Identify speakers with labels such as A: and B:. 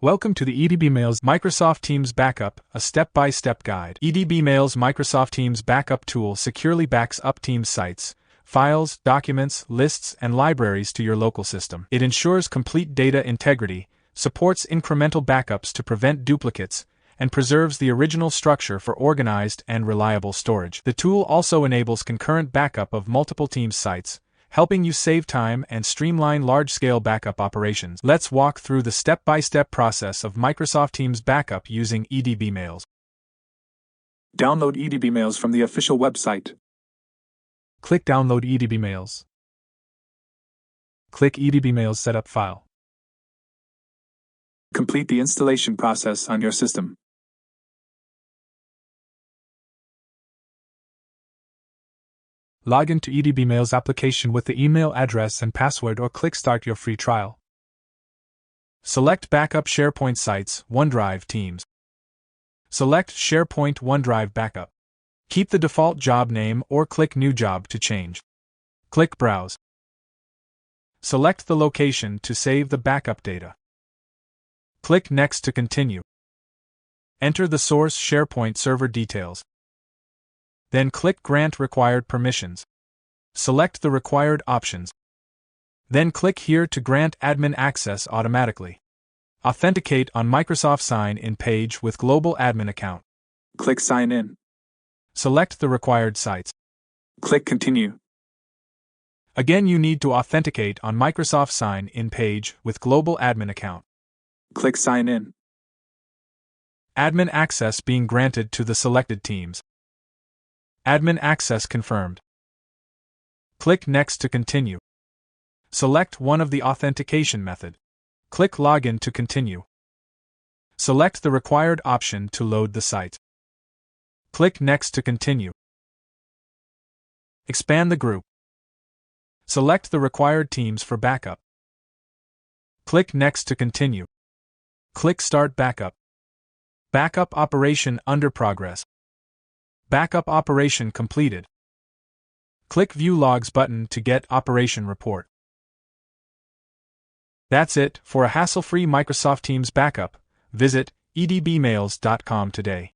A: Welcome to the EdbMails Microsoft Teams Backup, a step-by-step guide. EdbMails Microsoft Teams Backup Tool securely backs up Teams sites, files, documents, lists, and libraries to your local system. It ensures complete data integrity, supports incremental backups to prevent duplicates, and preserves the original structure for organized and reliable storage. The tool also enables concurrent backup of multiple Teams sites, helping you save time and streamline large-scale backup operations. Let's walk through the step-by-step process of Microsoft Teams Backup using EdbMails.
B: Download EdbMails from the official website.
A: Click Download EdbMails. Click EdbMails Setup File.
B: Complete the installation process on your system.
A: Log into EdbMails application with the email address and password or click Start your free trial. Select Backup SharePoint Sites, OneDrive Teams. Select SharePoint OneDrive Backup. Keep the default job name or click New Job to change. Click Browse. Select the location to save the backup data. Click Next to continue. Enter the source SharePoint server details. Then click Grant Required Permissions. Select the required options. Then click here to grant admin access automatically. Authenticate on Microsoft Sign In page with Global Admin Account.
B: Click Sign In.
A: Select the required sites.
B: Click Continue.
A: Again, you need to authenticate on Microsoft Sign In page with Global Admin Account.
B: Click Sign In.
A: Admin access being granted to the selected teams. Admin access confirmed. Click Next to continue. Select one of the authentication method. Click Login to continue. Select the required option to load the site. Click Next to continue. Expand the group. Select the required teams for backup. Click Next to continue. Click Start Backup. Backup operation under progress. Backup operation completed. Click View Logs button to get operation report. That's it for a hassle-free Microsoft Teams backup. Visit edbmails.com today.